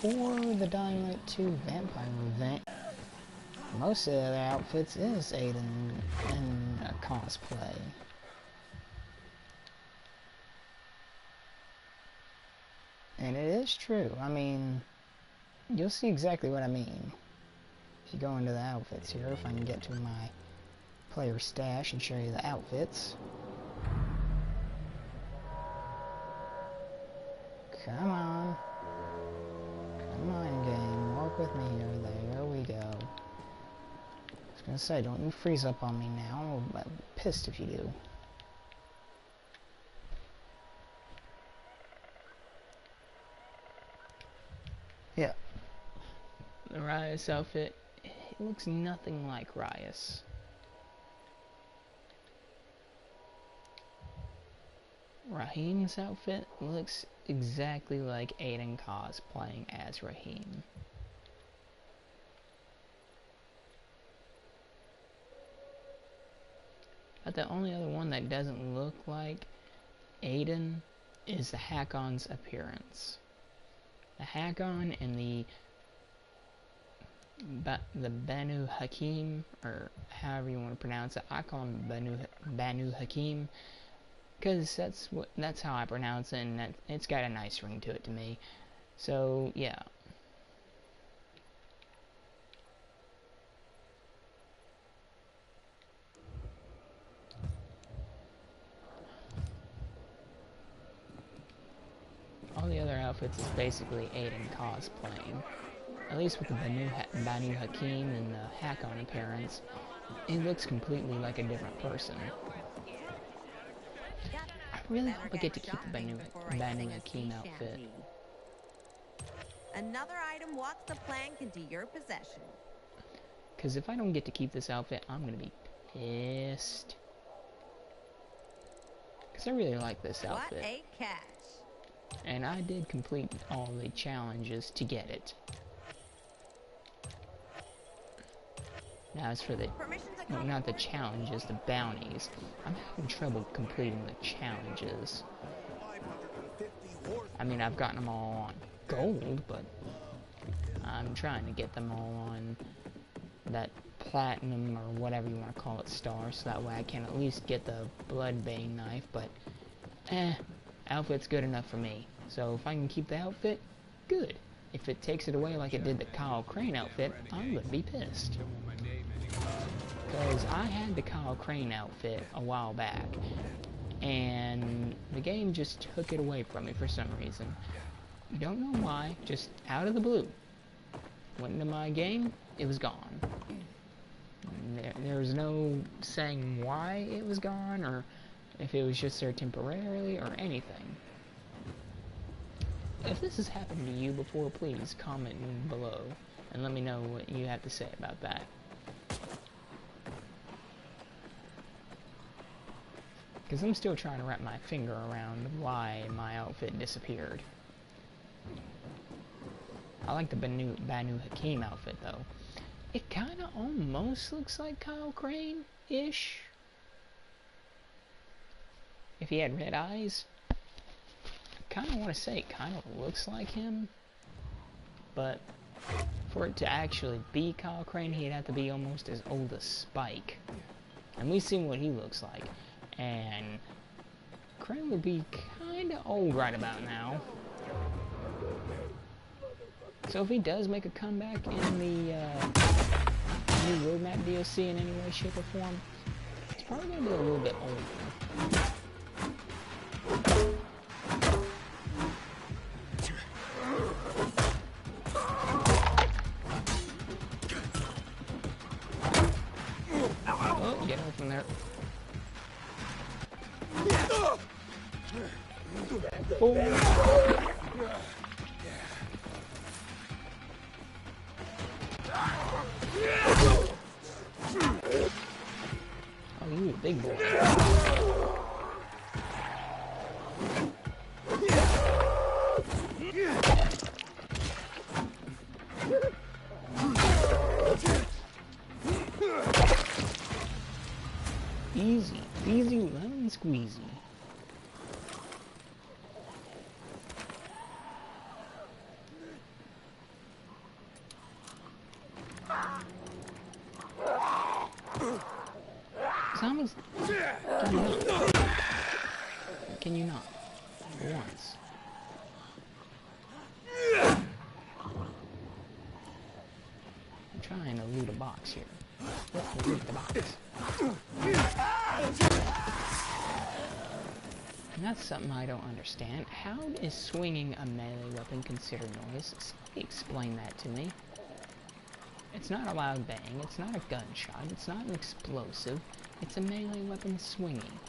for the Dynamite 2 Vampire event, most of the other outfits is Aiden in a cosplay. And it is true. I mean, you'll see exactly what I mean. If you go into the outfits here, if I can get to my player stash and show you the outfits. Come on. Come on, game. Work with me here. There we go. I was gonna say, don't you freeze up on me now. I'll be pissed if you do. Yeah. The Rias outfit, it looks nothing like Rias. Raheem's outfit looks exactly like Aiden cosplaying as Raheem. But the only other one that doesn't look like Aiden is the Hakon's appearance. The Hakon and the Banu Hakim, or however you want to pronounce it. I call him Banu Hakim, because that's how I pronounce it, and it's got a nice ring to it to me. So yeah. All the other outfits is basically Aiden cosplaying. At least with the Banu Hakim and the Hakon appearance, it looks completely like a different person. I really hope I get to keep the Banu Hakim outfit. Another item walks the plank into your possession. Because if I don't get to keep this outfit, I'm going to be pissed. Because I really like this outfit. What a catch. And I did complete all the challenges to get it. Now as for the, well, not the challenges, the bounties. I'm having trouble completing the challenges. I mean, I've gotten them all on gold, but I'm trying to get them all on that platinum, or whatever you want to call it, star, so that way I can at least get the Bloodbane knife, but outfit's good enough for me. So if I can keep the outfit, good. If it takes it away like it did the Kyle Crane outfit, I'm gonna be pissed. Because I had the Kyle Crane outfit a while back, and the game just took it away from me for some reason. Don't know why, just out of the blue. Went into my game, it was gone. There's no saying why it was gone, or if it was just there temporarily, or anything. If this has happened to you before, please comment below and let me know what you have to say about that. Because I'm still trying to wrap my finger around why my outfit disappeared. I like the Banu Hakim outfit though. It kinda almost looks like Kyle Crane-ish. If he had red eyes. I kinda wanna say it kinda looks like him. But for it to actually be Kyle Crane, he'd have to be almost as old as Spike. And we've seen what he looks like. And Crane would be kinda old right about now. So if he does make a comeback in the new roadmap DLC in any way, shape, or form, it's probably going to be a little bit older. Oh, get away from there. Oh. Oh, you a big boy. Easy, easy lemon squeezy. Zombies, can you not? For once. I'm trying to loot a box here. Let's loot the box. And that's something I don't understand. How is swinging a melee weapon considered noise? Somebody explain that to me. It's not a loud bang, it's not a gunshot, it's not an explosive, it's a melee weapon swinging.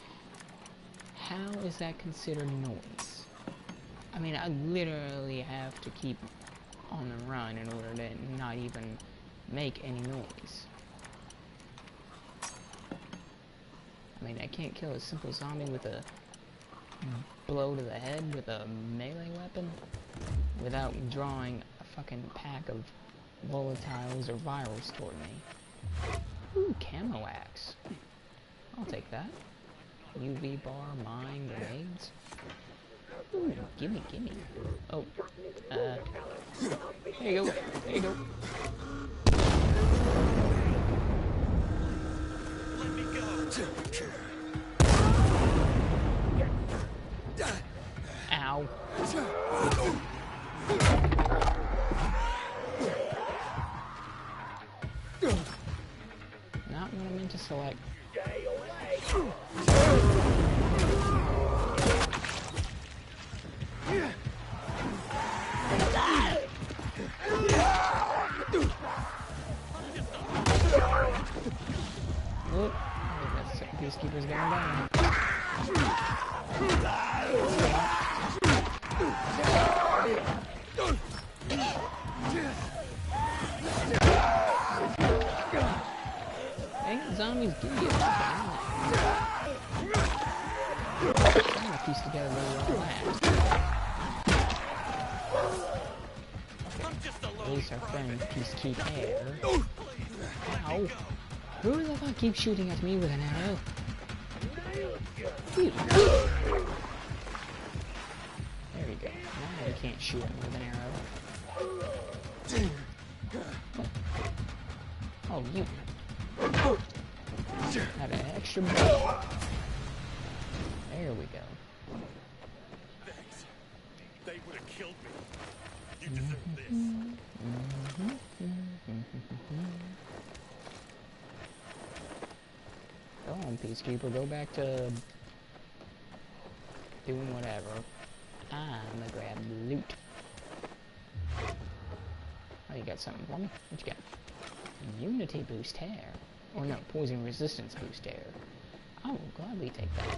How is that considered noise? I mean, I literally have to keep on the run in order to not even make any noise. I mean, I can't kill a simple zombie with a blow to the head with a melee weapon without drawing a fucking pack of volatiles or virals toward me. Ooh, camo axe. I'll take that. UV bar, mine, grenades. Ooh, gimme. Oh, there you go. There you go. Let me go. Ow. Not what I meant to select. Stay away. Look, that's peacekeeper's going down. Ain't zombies give you a fucking trying to piece together where we're all at. At least our friend Peacekeep Air. Ow! Who the fuck keeps shooting at me with an arrow? There we go. Now you can't shoot at me with an arrow. Oh, you. Had an extra bit. There we go. Thanks. They would have killed me. You deserve this. Go on, Peacekeeper. Go back to doing whatever. I'm gonna grab loot. Oh, you got something for me? What you got? Immunity boost hair. Or no, poison resistance boost hair. I will gladly take that.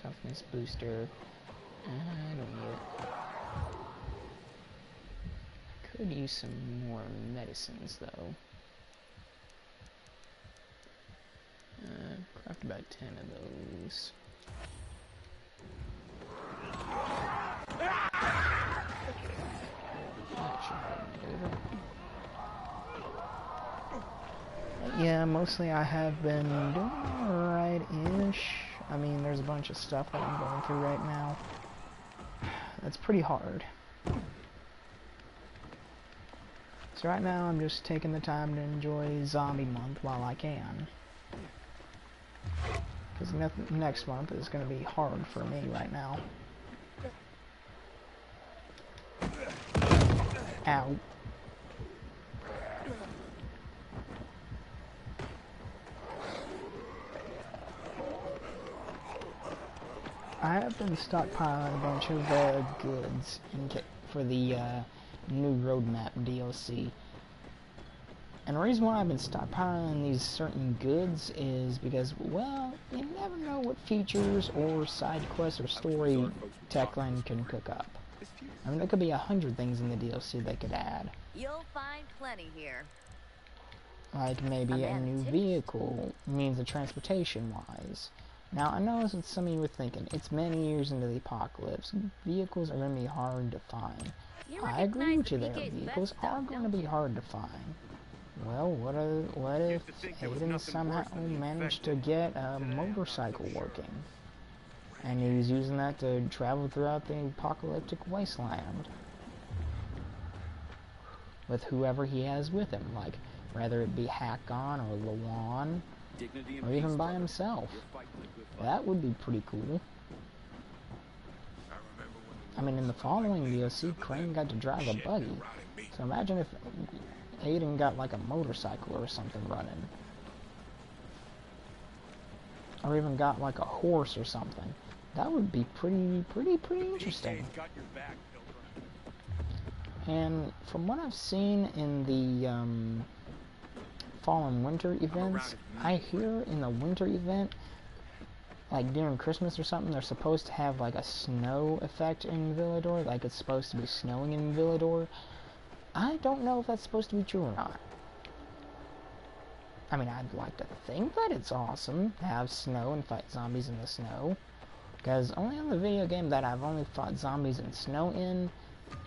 Toughness booster. I don't need it. Could use some more medicines though. Craft about 10 of those. That should help maneuver. Yeah, mostly I have been doing alright-ish. I mean, there's a bunch of stuff that I'm going through right now. That's pretty hard. So right now I'm just taking the time to enjoy Zombie Month while I can. Because next month is going to be hard for me right now. Ow. I have been stockpiling a bunch of goods for the new roadmap DLC. And the reason why I've been stockpiling these certain goods is because, well, you never know what features or side quests or story Techland can cook up. I mean, there could be 100 things in the DLC they could add. You'll find plenty here. Like maybe a new vehicle, means of transportation-wise. Now, I know what some of you were thinking. It's many years into the apocalypse. Vehicles are going to be hard to find. You I agree recognize with the you there. PK's Vehicles best are stuff, going to don't be you? hard to find. Well, what if Used to think there was Aiden nothing somehow worse than the managed to infected. get a Today, I'm not so motorcycle sure. working? And he was using that to travel throughout the apocalyptic wasteland with whoever he has with him, like whether it be Hakon or Lawan, Dignity and or even peace, by brother. himself. You're fighting a good fight. That would be pretty cool. I remember when I mean, in the following DLC, Crane got to drive a buggy. So imagine if Aiden got like a motorcycle or something running. Or even got like a horse or something. That would be pretty interesting. PK's got your back, Pilgrim. And from what I've seen in the fall and winter events, I hear in the winter event, like during Christmas or something, they're supposed to have like a snow effect in Villador, like it's supposed to be snowing in Villador. I don't know if that's supposed to be true or not. I mean, I'd like to think that it's awesome to have snow and fight zombies in the snow, because only other video game that I've only fought zombies in snow in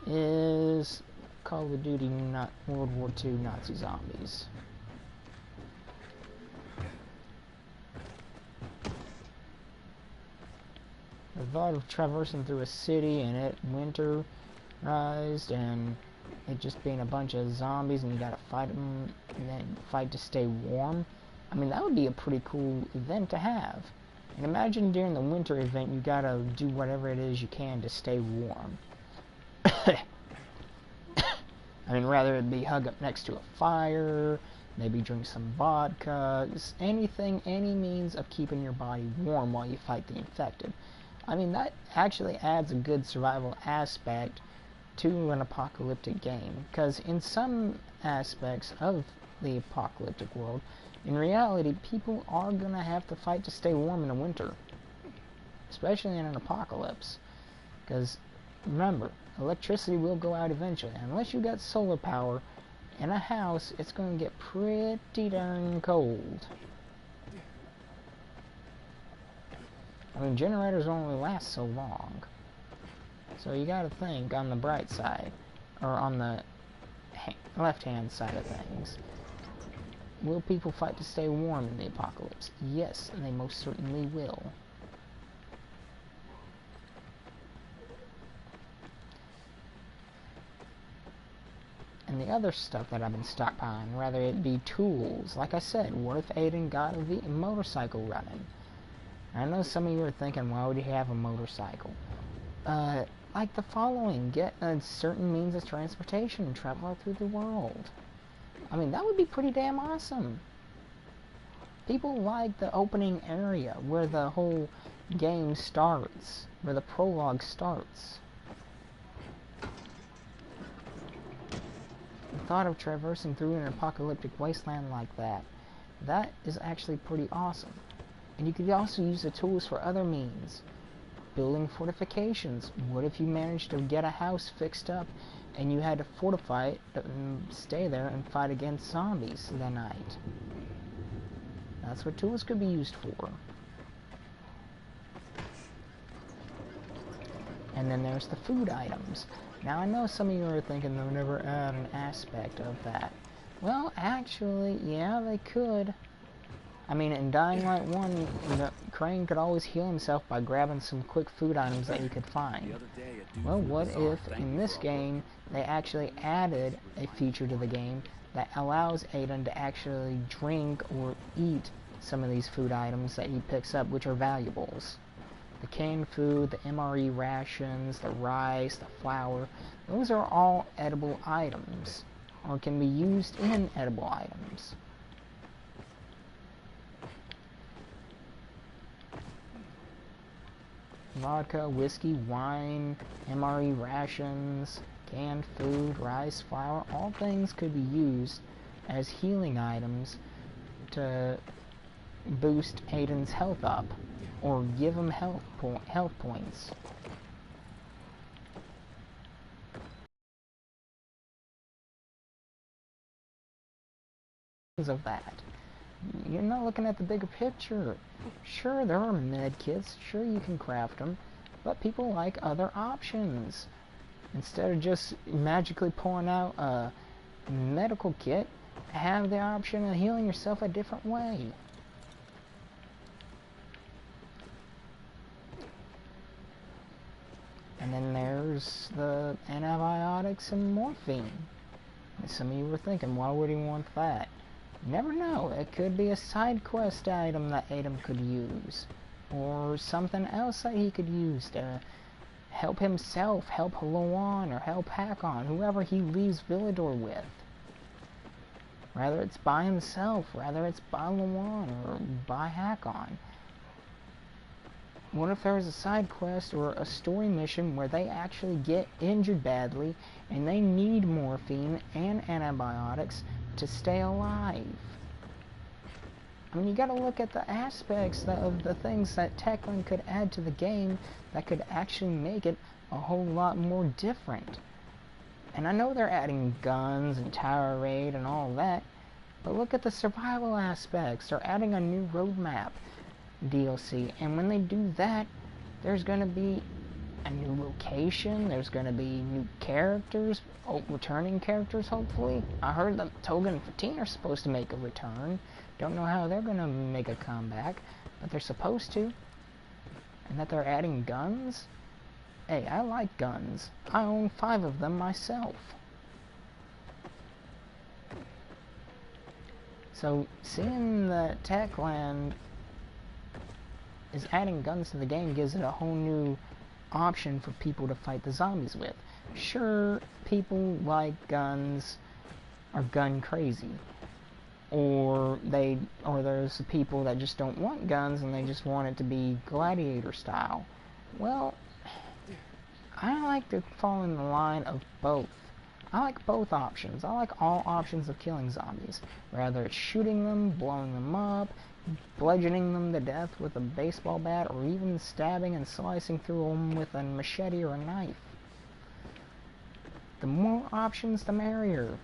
is Call of Duty not World War II Nazi Zombies. The thought of traversing through a city and it winterized and it just being a bunch of zombies and you gotta fight them and then fight to stay warm. I mean, that would be a pretty cool event to have. And imagine during the winter event you gotta do whatever it is you can to stay warm. I mean, rather it be hug up next to a fire, maybe drink some vodka, just anything, any means of keeping your body warm while you fight the infected. I mean, that actually adds a good survival aspect to an apocalyptic game, because in some aspects of the apocalyptic world, in reality, people are going to have to fight to stay warm in the winter, especially in an apocalypse, because remember, electricity will go out eventually. Unless you got solar power in a house, it's going to get pretty darn cold. I mean, generators only last so long. So you gotta think on the bright side, or on the left-hand side of things. Will people fight to stay warm in the apocalypse? Yes, they most certainly will. And the other stuff that I've been stockpiling, whether it be tools, like I said, what if Aiden got a motorcycle running? I know some of you are thinking, why would he have a motorcycle? Like the following, get a certain means of transportation and travel out through the world. I mean, that would be pretty damn awesome. People like the opening area where the whole game starts, where the prologue starts. The thought of traversing through an apocalyptic wasteland like that is actually pretty awesome. And you could also use the tools for other means. Building fortifications. What if you managed to get a house fixed up and you had to fortify it and stay there and fight against zombies that night? That's what tools could be used for. And then there's the food items. Now I know some of you are thinking they'll never add an aspect of that. Well, actually, yeah, they could. I mean, in Dying Light 1, Crane could always heal himself by grabbing some quick food items that he could find. Well, what if, in this game, they actually added a feature to the game that allows Aiden to actually drink or eat some of these food items that he picks up, which are valuables. The canned food, the MRE rations, the rice, the flour, those are all edible items, or can be used in edible items. Vodka, whiskey, wine, MRE rations, canned food, rice, flour, all things could be used as healing items to boost Aiden's health up, or give him health points. Of that. You're not looking at the bigger picture. Sure, there are med kits, sure you can craft them, but people like other options. Instead of just magically pulling out a medical kit, have the option of healing yourself a different way. And then there's the antibiotics and morphine. And some of you were thinking, why would he want that? Never know, it could be a side quest item that Adam could use. Or something else that he could use to help himself, help Lawan, or help Hakon, whoever he leaves Villador with. Rather it's by himself, rather it's by Lawan, or by Hakon. What if there's a side quest or a story mission where they actually get injured badly and they need morphine and antibiotics to stay alive? I mean, you gotta look at the aspects of the things that Techland could add to the game that could actually make it a whole lot more different. And I know they're adding guns and tower raid and all that, but look at the survival aspects. They're adding a new roadmap DLC, and when they do that, there's gonna be a new location, there's gonna be new characters, returning characters hopefully. I heard that Toga and Fatine are supposed to make a return. Don't know how they're gonna make a comeback, but they're supposed to. And that they're adding guns? Hey, I like guns. I own 5 of them myself. So, seeing that Techland is adding guns to the game gives it a whole new option for people to fight the zombies with. Sure, people like guns are gun crazy. Or there's the people that just don't want guns and they just want it to be gladiator style. Well, I like to fall in the line of both. I like both options. I like all options of killing zombies. Whether it's shooting them, blowing them up, bludgeoning them to death with a baseball bat, or even stabbing and slicing through them with a machete or a knife. The more options, the merrier.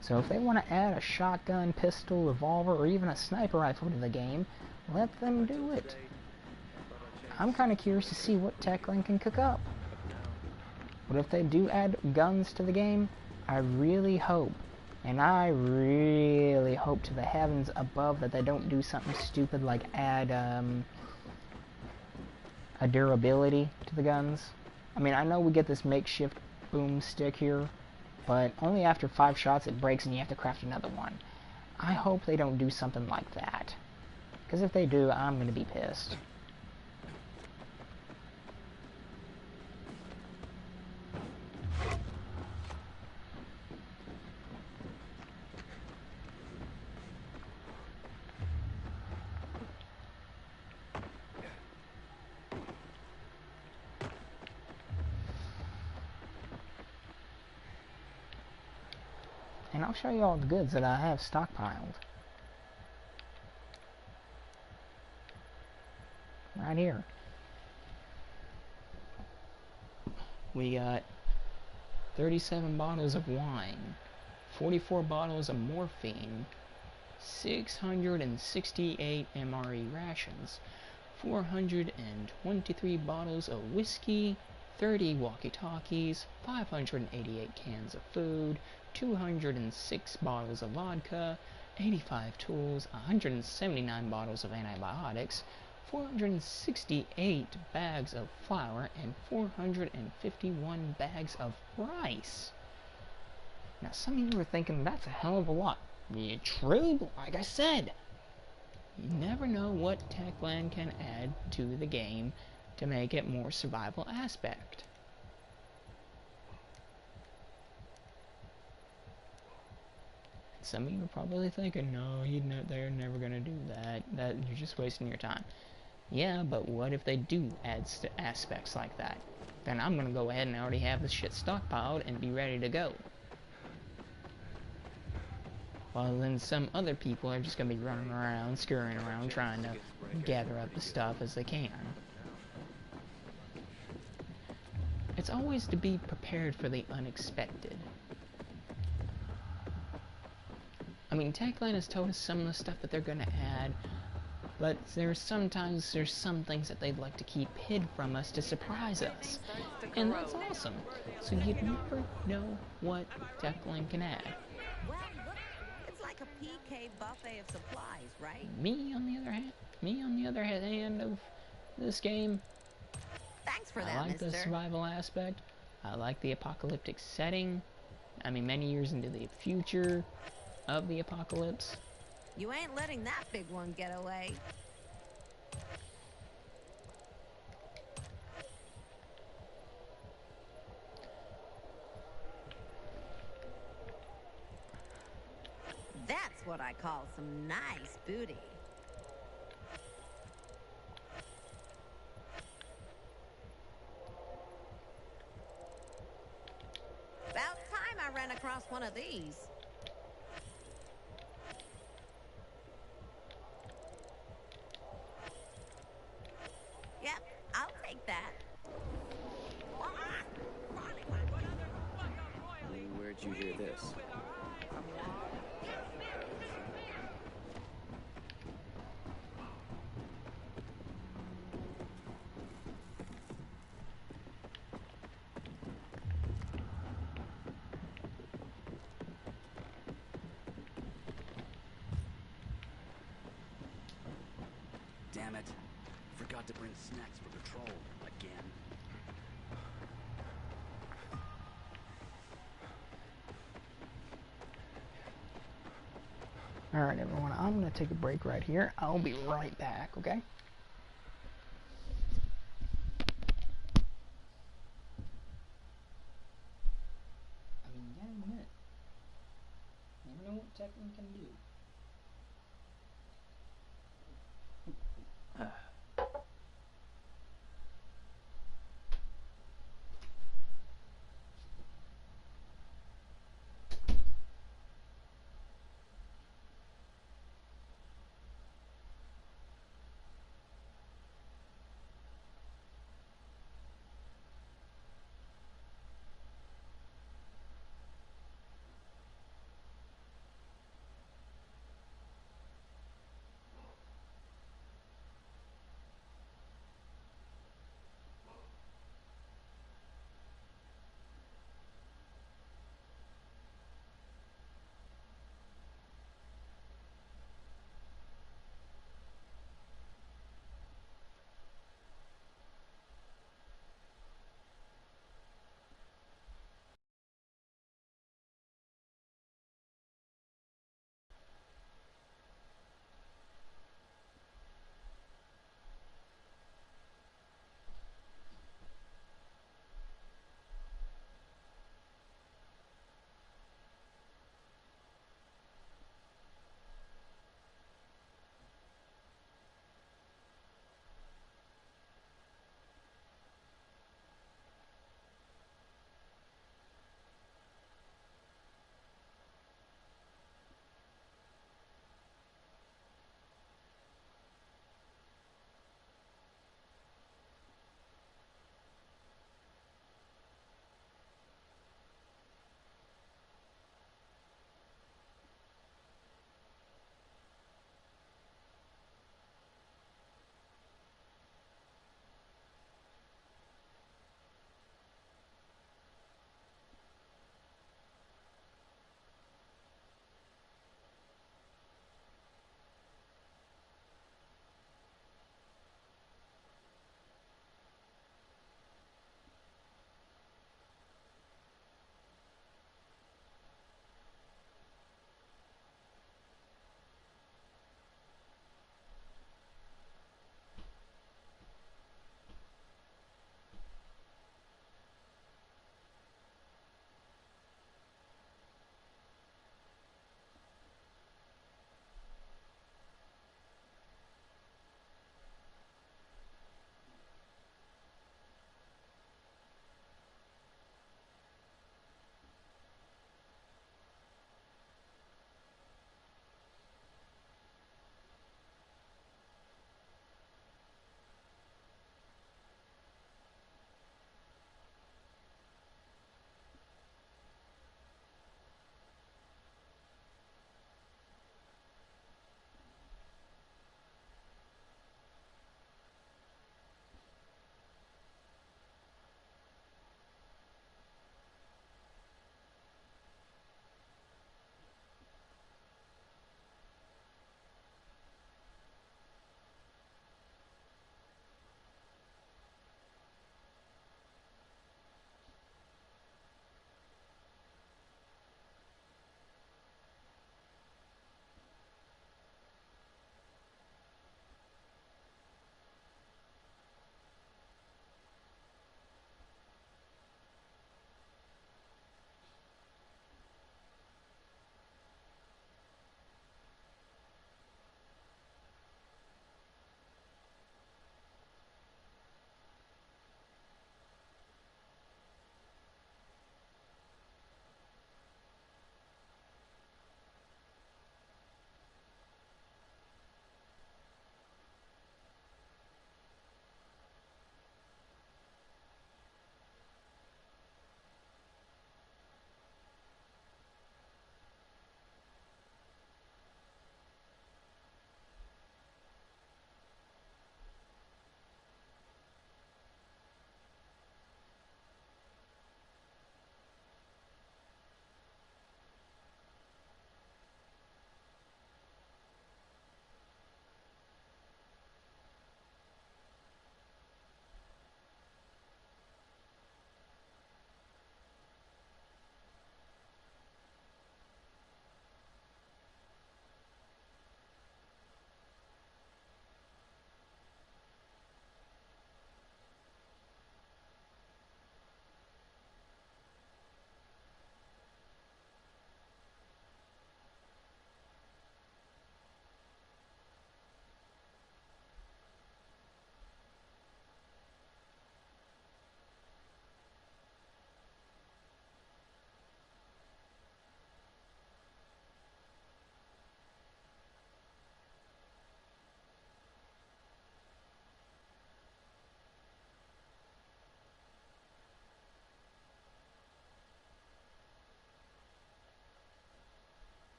So if they want to add a shotgun, pistol, revolver, or even a sniper rifle to the game, let them do it. I'm kind of curious to see what Techland can cook up. But if they do add guns to the game, I really hope, and I really hope to the heavens above that they don't do something stupid like add a durability to the guns. I mean, I know we get this makeshift boomstick here, but only after 5 shots it breaks and you have to craft another one. I hope they don't do something like that, because if they do, I'm going to be pissed. And I'll show you all the goods that I have stockpiled. Right here. We got 37 bottles of wine, 44 bottles of morphine, 668 MRE rations, 423 bottles of whiskey, 30 walkie-talkies, 588 cans of food, 206 bottles of vodka, 85 tools, 179 bottles of antibiotics, 468 bags of flour, and 451 bags of rice. Now some of you are thinking that's a hell of a lot. Yeah, true, but like I said, you never know what Techland can add to the game to make it more survival aspect. Some of you are probably thinking, no, they're never gonna do that. That you're just wasting your time. Yeah, but what if they do add aspects like that? Then I'm gonna go ahead and already have this shit stockpiled and be ready to go. While then some other people are just gonna be running around, scurrying around, trying to gather up the stuff as they can. It's always to be prepared for the unexpected. I mean, Techland has told us some of the stuff that they're gonna add, But there's some things that they'd like to keep hid from us to surprise us. And that's awesome. So you never know what Declan can add. Well, look, it's like a PK buffet of supplies, right? Me on the other hand of this game, Thanks for I that, like the mister. survival aspect. I like the apocalyptic setting. I mean, many years into the future of the apocalypse. You ain't letting that big one get away. That's what I call some nice booty. About time I ran across one of these. Yep, I'll take that. Where'd you hear this? Damn it. Forgot to bring snacks for patrol again. Alright, everyone, I'm going to take a break right here. I'll be right back, okay? I mean, yeah, in a minute. Never know what Tekken can do.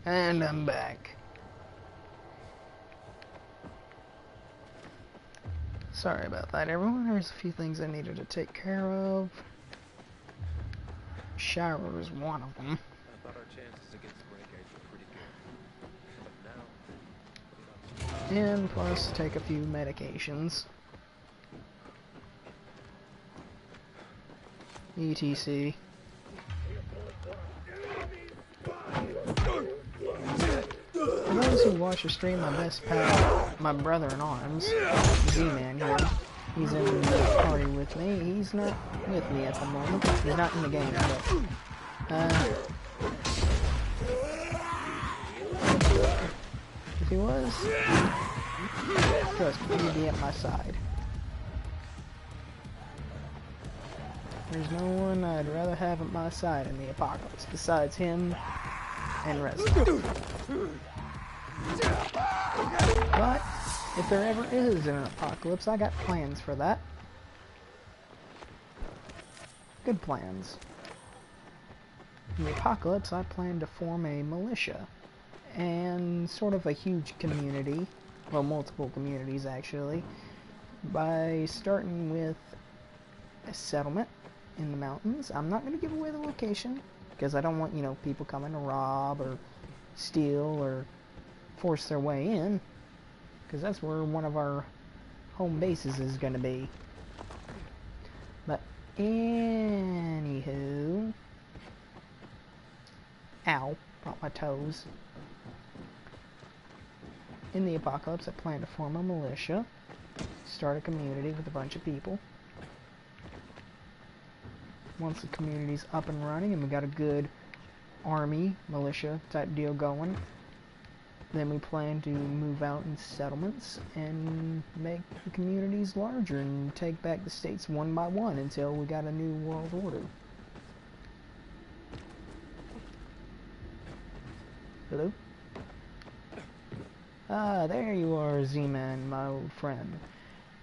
And I'm back. Sorry about that, everyone. There's a few things I needed to take care of. Shower is one of them. I thought our chances against Renegades were pretty good. But now... And plus take a few medications. ETC. For those who watch the stream, my best pal, my brother-in-arms, Z-Man here, he's in the party with me. He's not with me at the moment. He's not in the game, but, if he was, trust me, he'd be at my side. There's no one I'd rather have at my side in the apocalypse besides him and Resident. But if there ever is an apocalypse, I got plans for that. Good plans. In the apocalypse, I plan to form a militia and sort of a huge community, well, multiple communities actually, by starting with a settlement in the mountains. I'm not going to give away the location because I don't want, you know, people coming to rob or steal or force their way in, because that's where one of our home bases is going to be. But anywho, ow, brought my toes. In the apocalypse, I plan to form a militia, start a community with a bunch of people. Once the community's up and running and we got a good army, militia type deal going, then we plan to move out in settlements and make the communities larger and take back the states one by one until we got a new world order. Hello? Ah, there you are, Z-Man, my old friend.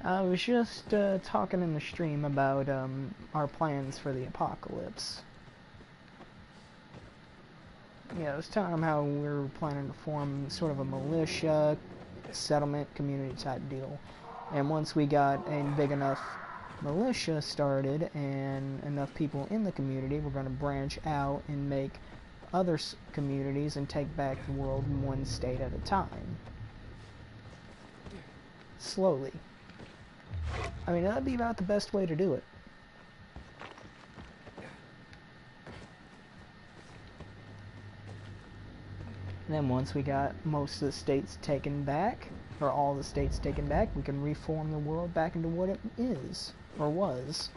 I was just talking in the stream about our plans for the apocalypse. Yeah, I was telling them how we were planning to form sort of a militia, settlement, community type deal. And once we got a big enough militia started and enough people in the community, we're going to branch out and make other communities and take back the world one state at a time. Slowly. I mean, that'd be about the best way to do it. And then once we got most of the states taken back, or all the states taken back, we can reform the world back into what it is, or was.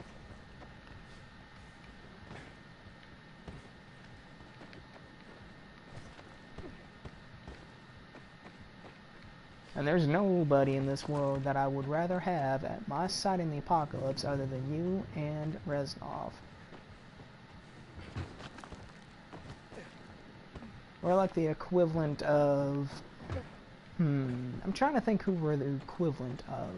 And there's nobody in this world that I would rather have at my side in the apocalypse other than you and Reznov. We're like the equivalent of... I'm trying to think who we're the equivalent of.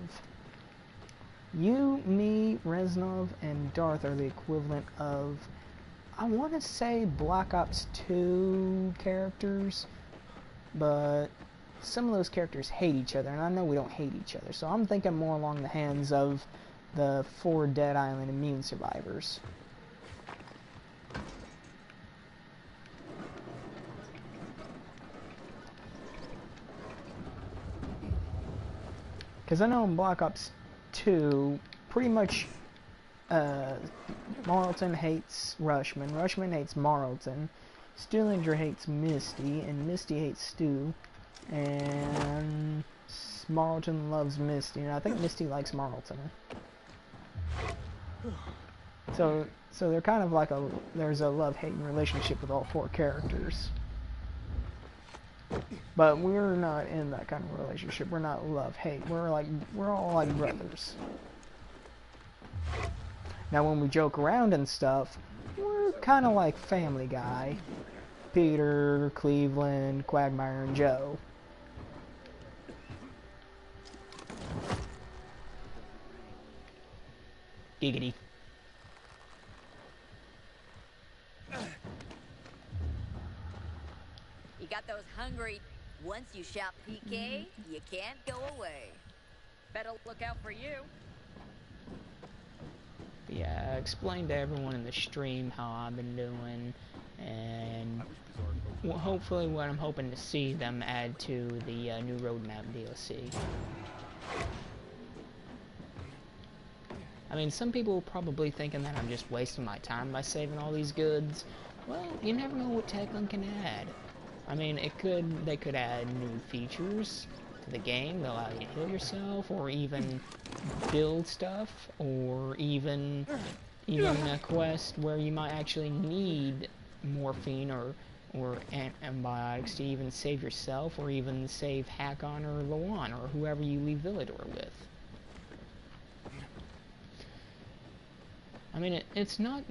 You, me, Reznov, and Darth are the equivalent of... I want to say Black Ops 2 characters, but some of those characters hate each other, and I know we don't hate each other, so I'm thinking more along the hands of the 4 Dead Island immune survivors. Because I know in Black Ops 2, pretty much Marlton hates Rushman, Rushman hates Marlton, Stillinger hates Misty, and Misty hates Stu, and Marlton loves Misty, and I think Misty likes Marlton. So they're kind of like there's a love-hate relationship with all 4 characters. But we're not in that kind of relationship. We're not love-hate. We're all like brothers. Now when we joke around and stuff, we're kind of like Family Guy. Peter, Cleveland, Quagmire, and Joe. Giggity. You got those hungry... Once you shout PK, you can't go away. Better look out for you. Yeah, I explained to everyone in the stream how I've been doing, and hopefully what I'm hoping to see them add to the new roadmap DLC. I mean, some people probably thinking that I'm just wasting my time by saving all these goods. Well, you never know what Techland can add. I mean, they could add new features to the game that allow you to heal yourself, or even build stuff, or even a quest where you might actually need morphine or antibiotics to even save yourself, or even save Hakon or Lawan, or whoever you leave Villador with. I mean, it's not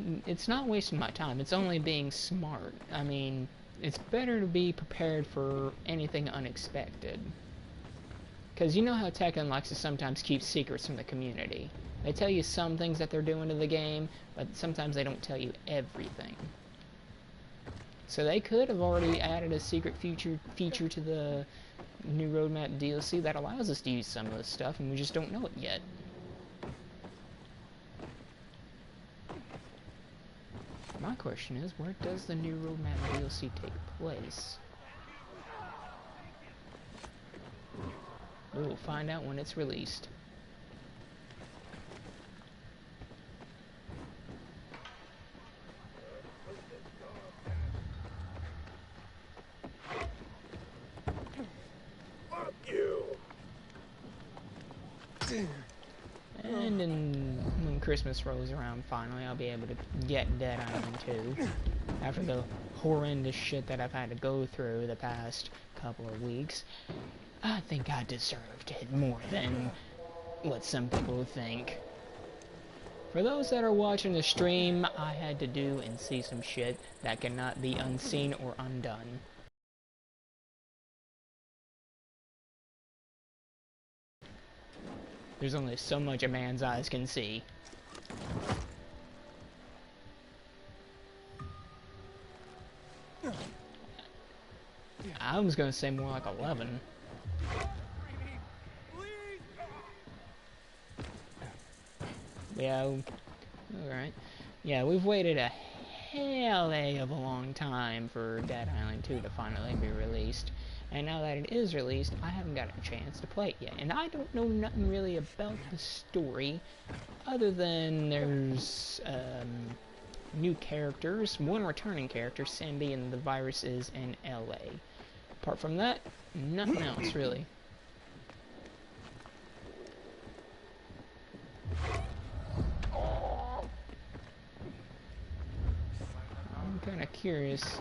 wasting my time. It's only being smart. I mean, it's better to be prepared for anything unexpected. Because you know how Tekken likes to sometimes keep secrets from the community. They tell you some things that they're doing to the game, but sometimes they don't tell you everything. So they could have already added a secret feature to the new roadmap DLC that allows us to use some of this stuff, and we just don't know it yet. My question is, where does the new roadmap DLC take place? We'll find out when it's released. Fuck you. And when Christmas rolls around, finally, I'll be able to get Dead Island 2. After the horrendous shit that I've had to go through the past couple of weeks, I think I deserved it more than what some people think. For those that are watching the stream, I had to do and see some shit that cannot be unseen or undone. There's only so much a man's eyes can see. I was gonna say more like 11. Yeah, alright. Yeah, we've waited a hell of a long time for Dead Island 2 to finally be released. And now that it is released, I haven't gotten a chance to play it yet. And I don't know nothing really about the story, other than there's new characters, one returning character, Sambi, and the virus is in LA. Apart from that, nothing else really. I'm kind of curious.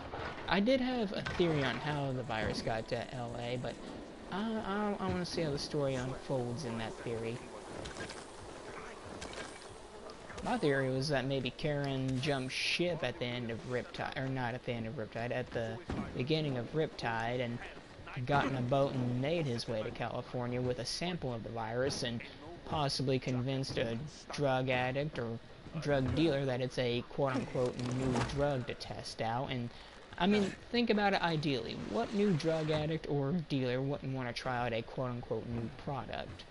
I did have a theory on how the virus got to LA, but I want to see how the story unfolds in that theory. My theory was that maybe Karen jumped ship at the end of Riptide, or not at the end of Riptide, at the beginning of Riptide, and got in a boat and made his way to California with a sample of the virus, and possibly convinced a drug addict or drug dealer that it's a quote-unquote new drug to test out. And I mean, think about it ideally. What new drug addict or dealer wouldn't want to try out a quote-unquote new product?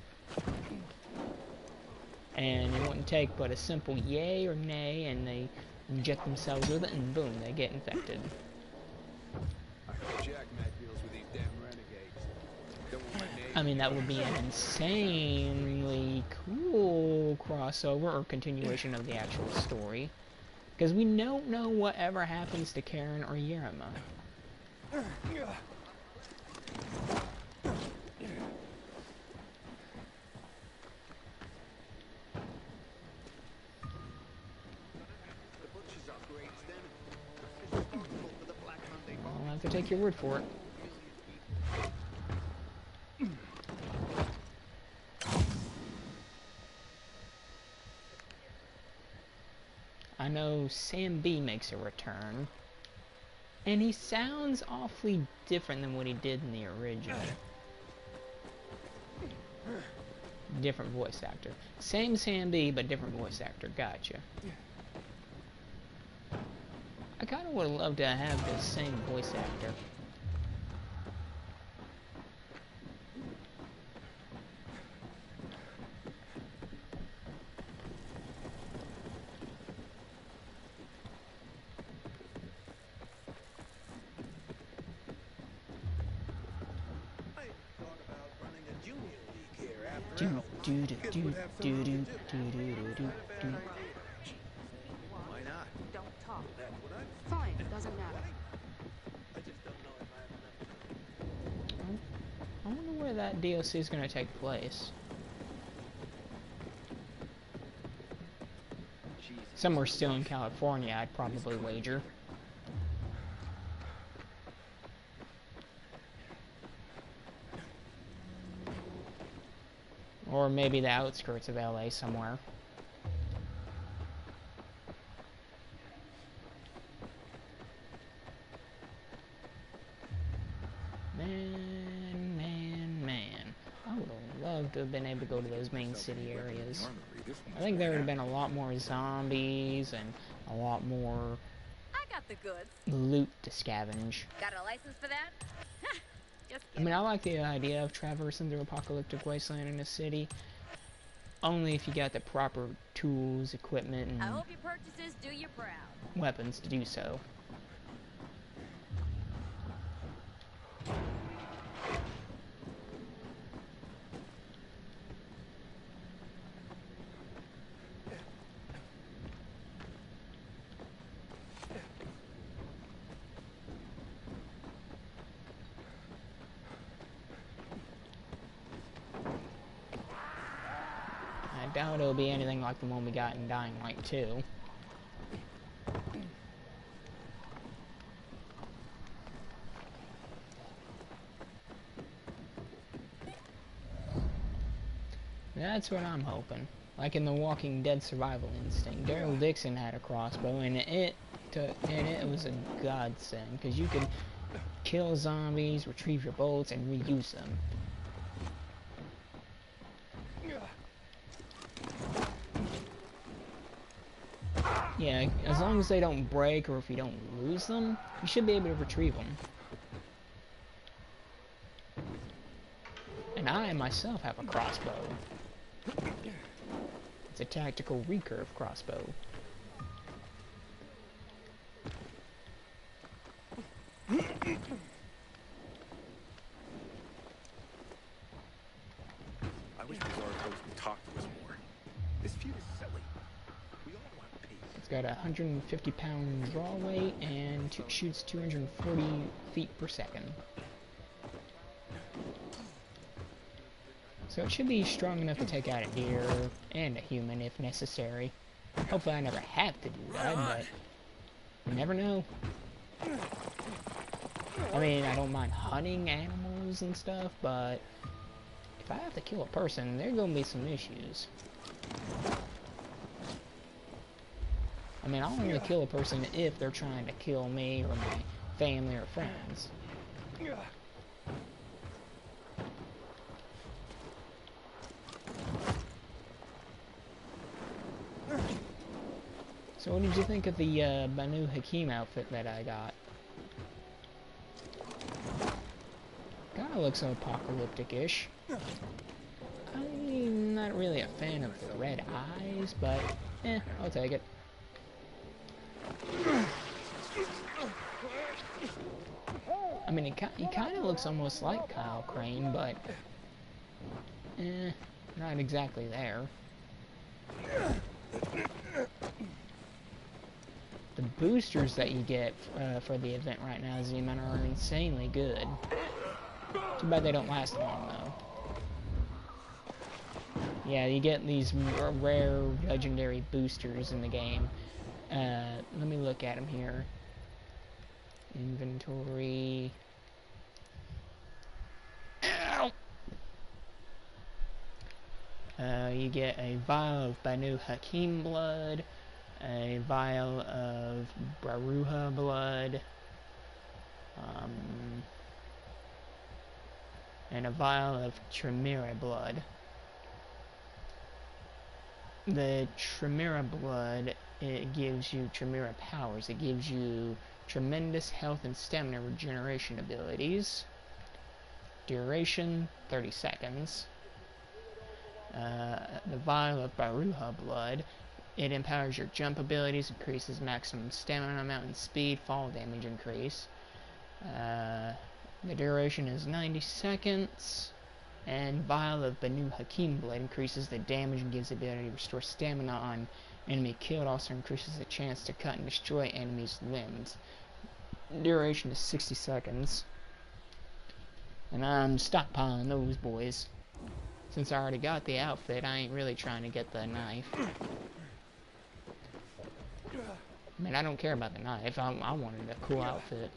And it wouldn't take but a simple yay or nay, and they inject themselves with it, and boom, they get infected. I mean, that would be an insanely cool crossover or continuation of the actual story. Because we don't know whatever happens to Karen or Yerima. I'll have to take your word for it. I know Sam B makes a return, and he sounds awfully different than what he did in the original. Different voice actor. Same Sam B, but different voice actor. Gotcha. I kind of would have loved to have the same voice actor. Do do do do do do do do do do. Why not? Don't talk. That's what I'm Fine, doesn't matter. I just don't know if I have enough. I wonder where that DLC is going to take place. Somewhere still in California, I'd probably wager. Or maybe the outskirts of LA somewhere. Man. I would have loved to have been able to go to those main city areas. I think there would have been a lot more zombies and a lot more I got the goods. loot to scavenge. Got a license for that? Just I mean, I like the idea of traversing through apocalyptic wasteland in a city. Only if you got the proper tools, equipment, I and hope your purchases do you proud. weapons to do so. I doubt it'll be anything like the one we got in Dying Light 2. That's what I'm hoping. Like in The Walking Dead Survival Instinct, Daryl Dixon had a crossbow, and it was a godsend, because you could kill zombies, retrieve your bullets, and reuse them. Yeah, as long as they don't break or if you don't lose them, you should be able to retrieve them. And I myself have a crossbow. It's a tactical recurve crossbow. I wish Bizarre Post would talk to us more. This feud is silly. We all want peace. It's got a 150-pound draw weight and shoots 240 feet per second. So it should be strong enough to take out a deer and a human if necessary. Hopefully I never have to do that, but you never know. I mean, I don't mind hunting animals and stuff, but if I have to kill a person, there are going to be some issues. I mean, I'll only kill a person if they're trying to kill me or my family or friends. So what did you think of the Banu Hakim outfit that I got? Kinda looks apocalyptic-ish. I'm not really a fan of the red eyes, but I'll take it. I mean, he kind of looks almost like Kyle Crane, but not exactly there. The boosters that you get for the event right now, Z-Man, are insanely good. Too bad they don't last long, though. Yeah, you get these rare, legendary boosters in the game. Let me look at them here. Inventory. Ow! You get a vial of Banu Hakim blood, a vial of Baruha blood, and a vial of Tremere blood. The Tremere blood, it gives you Tremere powers. It gives you tremendous health and stamina regeneration abilities. Duration, 30 seconds. The vial of Baruha blood, it empowers your jump abilities, increases maximum stamina amount and speed, fall damage increase. The duration is 90 seconds. And Vial of Banu Hakim Blade increases the damage and gives the ability to restore stamina on enemy killed. Also increases the chance to cut and destroy enemies' limbs. Duration is 60 seconds. And I'm stockpiling those boys. Since I already got the outfit, I ain't really trying to get the knife. I mean, I don't care about the knife. I wanted a cool outfit.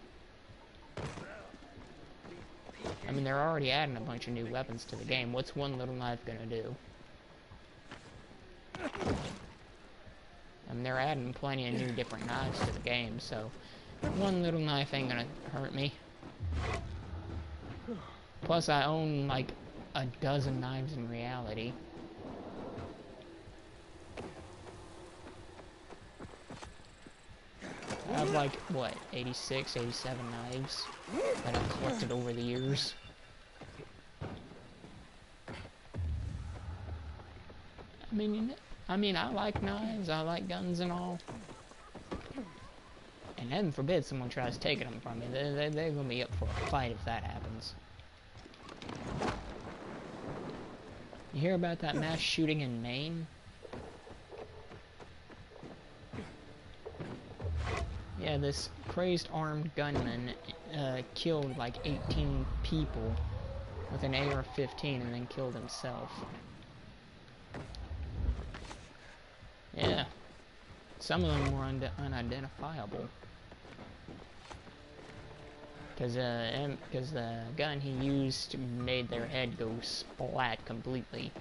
I mean, they're already adding a bunch of new weapons to the game. What's one little knife gonna do? I mean, they're adding plenty of new different knives to the game, so one little knife ain't gonna hurt me. Plus, I own, like, a dozen knives in reality. I have, like, what, 86, 87 knives that I've collected over the years. I mean, I like knives, I like guns and all. And heaven forbid someone tries taking them from me. They're gonna be up for a fight if that happens. You hear about that mass shooting in Maine? Yeah, this crazed armed gunman killed like 18 people with an AR-15 and then killed himself. Yeah, some of them were unidentifiable. Because the gun he used made their head go splat completely.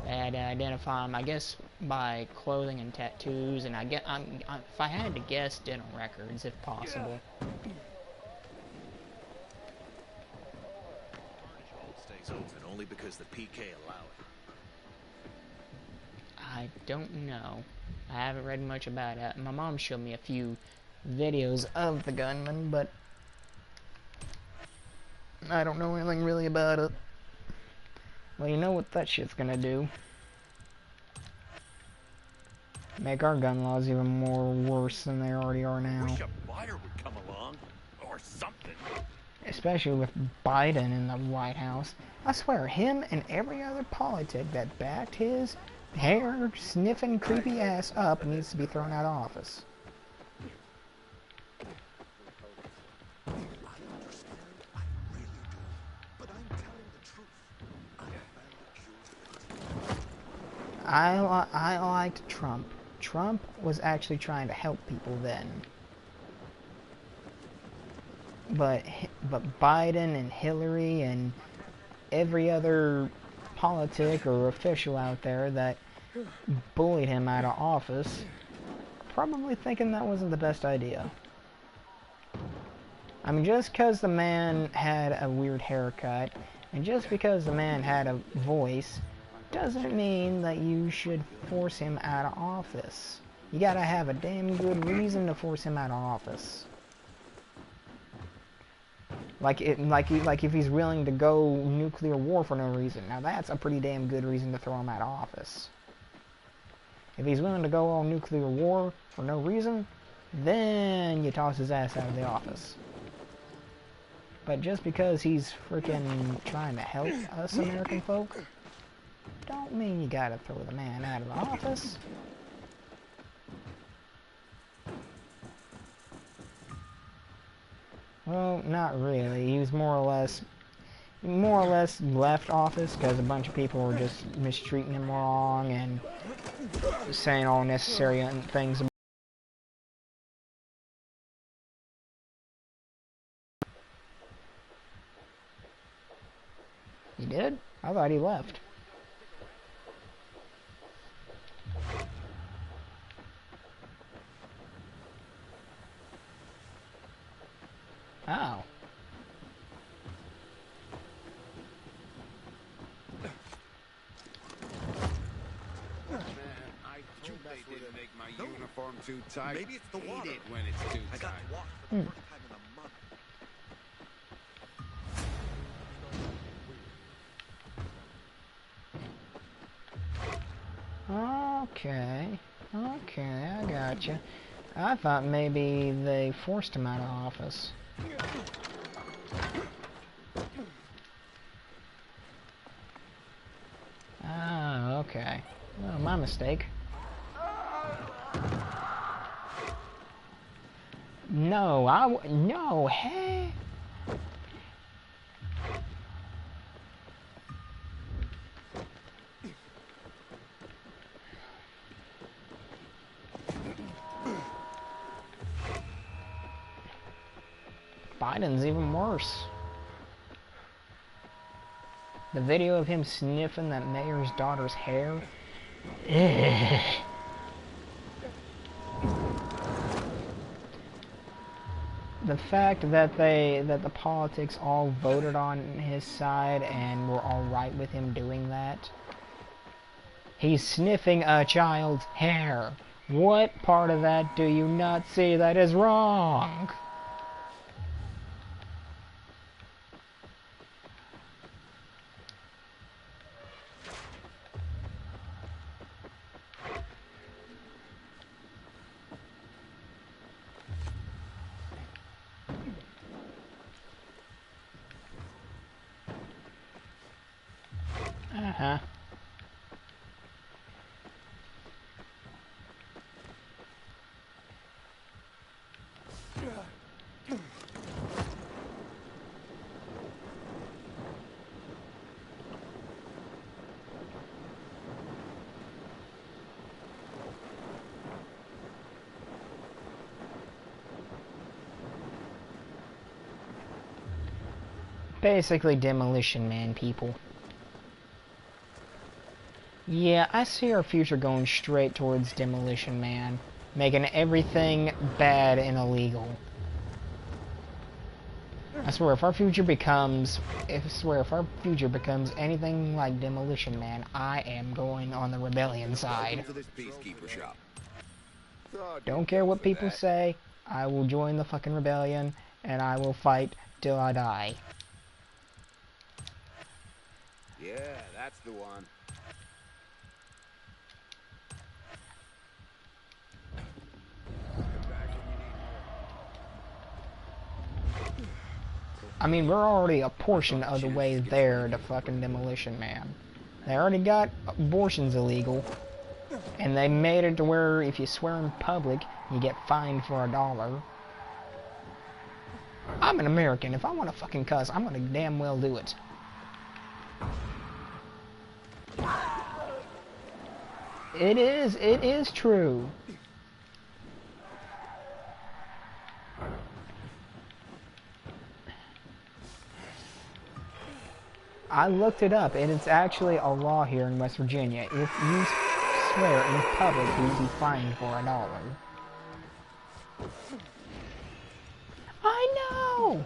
They had to identify him, I guess, by clothing and tattoos, and if I had to guess, dental records, if possible. Stays open only because the PK allow it. I don't know. I haven't read much about it. My mom showed me a few videos of the gunman, but I don't know anything really about it. Well, you know what that shit's gonna do? Make our gun laws even more worse than they already are now. Wish a buyer would come along, or something. Especially with Biden in the White House. I swear, him and every other politic that backed his hair-sniffing creepy ass up needs to be thrown out of office. I liked Trump. Trump was actually trying to help people then. But Biden and Hillary and every other politic or official out there that bullied him out of office, probably thinking that wasn't the best idea. I mean, just because the man had a weird haircut, and just because the man had a voice, doesn't mean that you should force him out of office. You gotta have a damn good reason to force him out of office. Like if he's willing to go nuclear war for no reason. Now that's a pretty damn good reason to throw him out of office. If he's willing to go all nuclear war for no reason, then you toss his ass out of the office. But just because he's freaking trying to help us American folk, don't mean you gotta throw the man out of the office. Well, not really. He was more or less left office because a bunch of people were just mistreating him wrong and saying all necessary things. He did? I thought he left. Oh. They didn't make my uniform too tight. Maybe it's the water. Hate it when it's too I got tight. washed for the first time in a month. Okay. Okay, I gotcha. I thought maybe they forced him out of office. Ah, okay. Well, my mistake. No, no, hey. Biden's even worse. The video of him sniffing that mayor's daughter's hair. Ugh. The fact that the politics all voted on his side and were all right with him doing that. He's sniffing a child's hair. What part of that do you not see that is wrong? Uh-huh. Basically Demolition Man, people. Yeah, I see our future going straight towards Demolition Man, making everything bad and illegal. I swear, if our future becomes anything like Demolition Man, I am going on the rebellion side. To this peacekeeper shop. Don't care what people say, I will join the fucking rebellion, and I will fight till I die. Yeah, that's the one. I mean, we're already a portion of the way there to fucking Demolition Man. They already got abortions illegal, and they made it to where if you swear in public, you get fined for $1. I'm an American. If I want to fucking cuss, I'm gonna damn well do it. It is true. I looked it up, and it's actually a law here in West Virginia. If you swear in public, you'll be fined for $1. I know!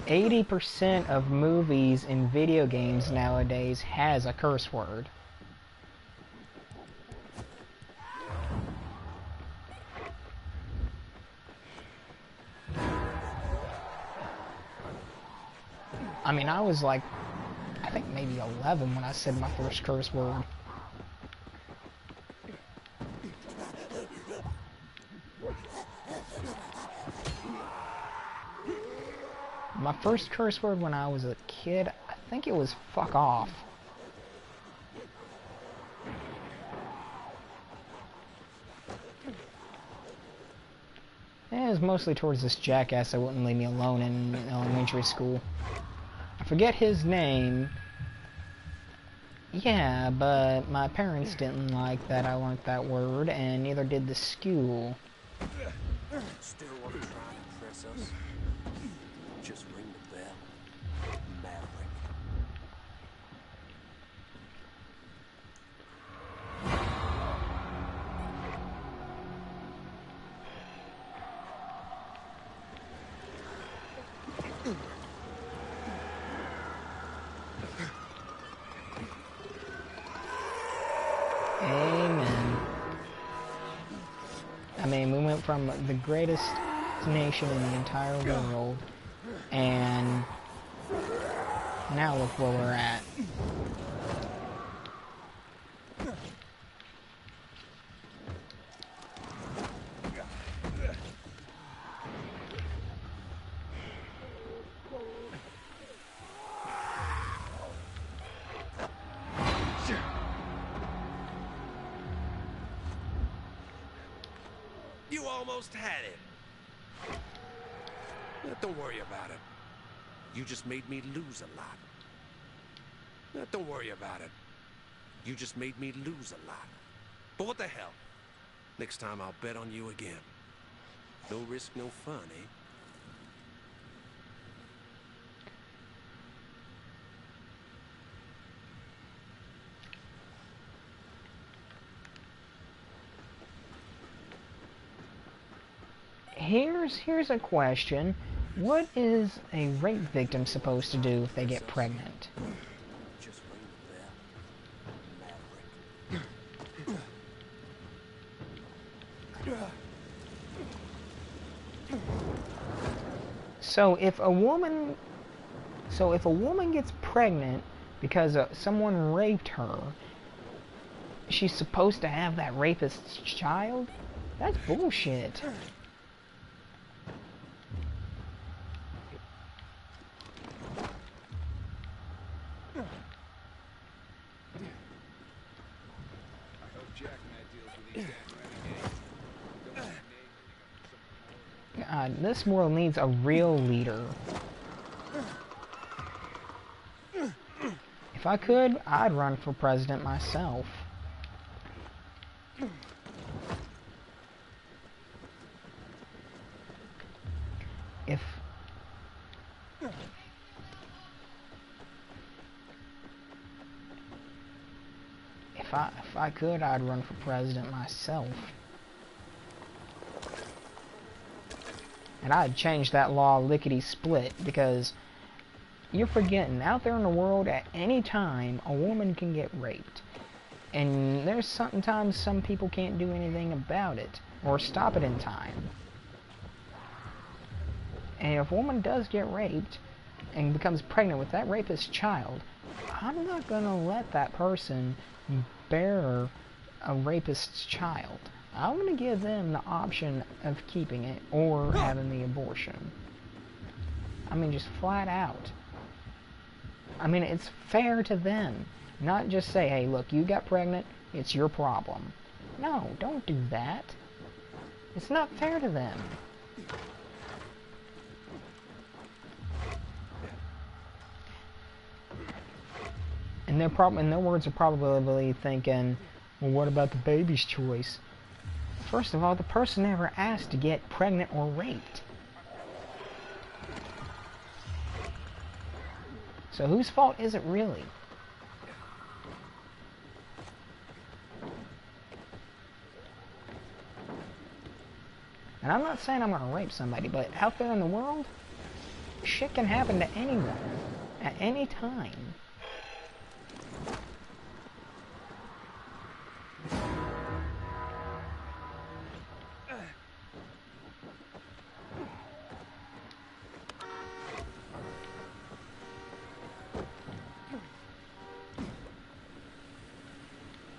80% of movies and video games nowadays has a curse word. I mean, I was like, I think maybe 11 when I said my first curse word. My first curse word when I was a kid, I think it was fuck off. It was mostly towards this jackass that wouldn't leave me alone in elementary school. I forget his name. Yeah, but my parents didn't like that I learned that word, and neither did the school. Still want to try to impress us? Just ring the bell. Maverick. Amen. I mean, we went from the greatest nation in the entire world, and now look where we're at. almost had it. Don't worry about it. You just made me lose a lot. Don't worry about it. You just made me lose a lot. But what the hell? Next time I'll bet on you again. No risk, no fun, eh? Here's a question. What is a rape victim supposed to do if they get pregnant? Just ring the bell. So if a woman gets pregnant because someone raped her, she's supposed to have that rapist's child? That's bullshit. God, this world needs a real leader. If I could, I'd run for president myself. If I could, I'd run for president myself. And I'd change that law lickety-split, because you're forgetting, out there in the world, at any time, a woman can get raped. And there's sometimes some people can't do anything about it, or stop it in time. And if a woman does get raped, and becomes pregnant with that rapist's child, I'm not gonna let that person bear a rapist's child. I'm gonna give them the option of keeping it or having the abortion. I mean, just flat out. I mean, it's fair to them. Not just say, hey, look, you got pregnant, it's your problem. No, don't do that. It's not fair to them. And their words are probably thinking, well, what about the baby's choice? First of all, the person never asked to get pregnant or raped. So whose fault is it really? And I'm not saying I'm going to rape somebody, but out there in the world, shit can happen to anyone at any time.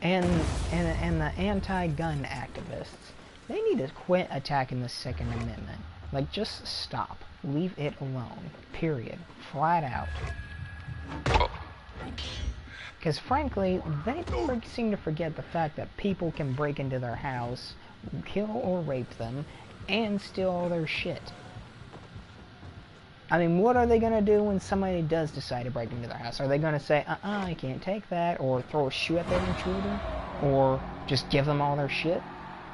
And the anti-gun activists, they need to quit attacking the Second Amendment. Like, just stop. Leave it alone. Period. Flat out. Because frankly, they seem to forget the fact that people can break into their house, kill or rape them, and steal all their shit. I mean, what are they going to do when somebody does decide to break into their house? Are they going to say, I can't take that, or throw a shoe at their intruder, or just give them all their shit?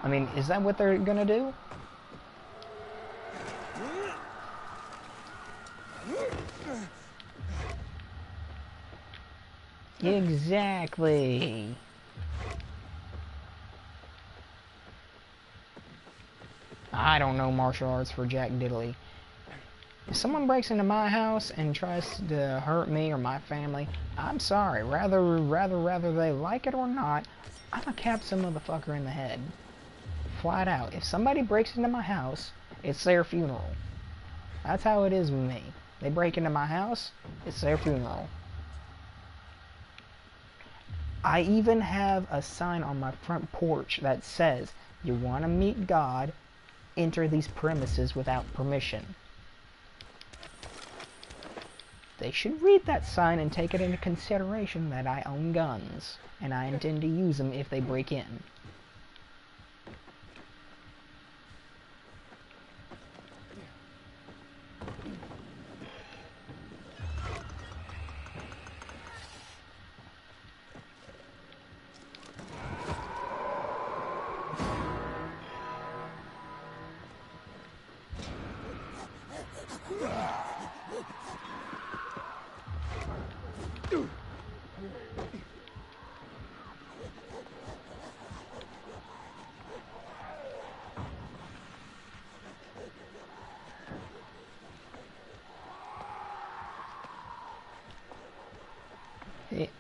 I mean, is that what they're going to do? Exactly. I don't know martial arts for jack diddly. If someone breaks into my house and tries to hurt me or my family, I'm sorry. Rather they like it or not, I'm gonna cap some motherfucker in the head. Flat out. If somebody breaks into my house, it's their funeral. That's how it is with me. They break into my house, it's their funeral. I even have a sign on my front porch that says, you want to meet God, enter these premises without permission. They should read that sign and take it into consideration that I own guns, and I intend to use them if they break in. Yes.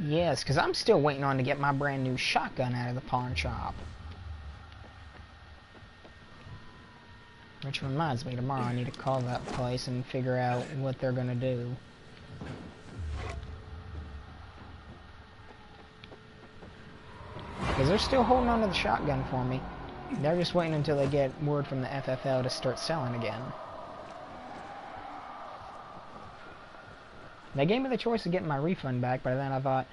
Yes, because I'm still waiting on to get my brand new shotgun out of the pawn shop. Which reminds me, tomorrow I need to call that place and figure out what they're gonna do. Because they're still holding on to the shotgun for me. They're just waiting until they get word from the FFL to start selling again. They gave me the choice of getting my refund back, but then I thought,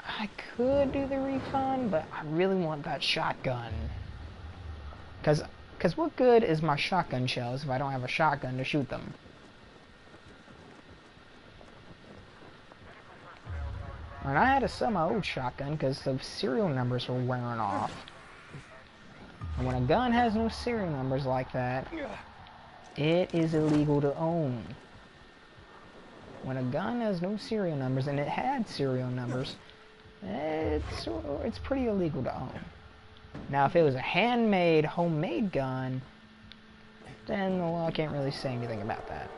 I could do the refund, but I really want that shotgun. Because what good is my shotgun shells if I don't have a shotgun to shoot them? And I had to sell my old shotgun because the serial numbers were wearing off. And when a gun has no serial numbers like that, it is illegal to own. When a gun has no serial numbers, and it had serial numbers, it's pretty illegal to own. Now, if it was a handmade, homemade gun, then, well, I can't really say anything about that.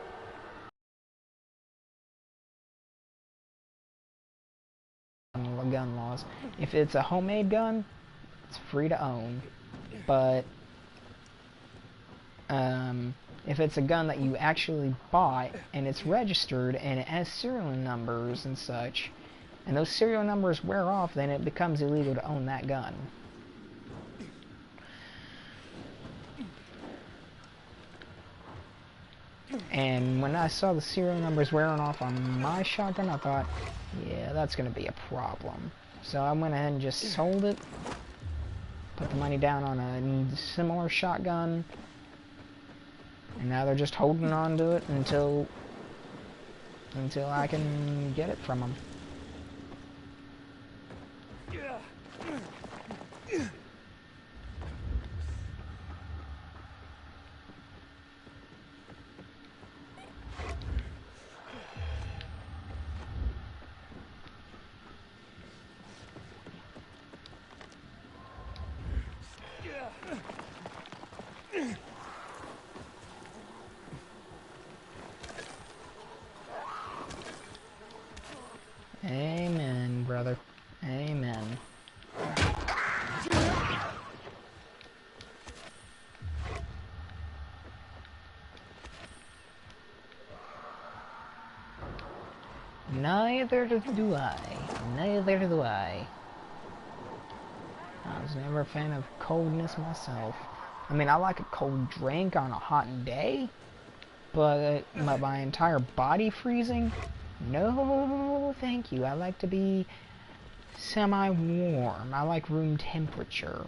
Gun laws. If it's a homemade gun, it's free to own. But, if it's a gun that you actually bought, and it's registered, and it has serial numbers and such, and those serial numbers wear off, then it becomes illegal to own that gun. And when I saw the serial numbers wearing off on my shotgun, I thought, yeah, that's going to be a problem. So I went ahead and just sold it, put the money down on a similar shotgun, and now they're just holding on to it until I can get it from them. Amen, brother. Amen. Neither do I. Neither do I. I was never a fan of coldness myself. I mean, I like a cold drink on a hot day, but my entire body freezing? No, thank you. I like to be semi-warm. I like room temperature.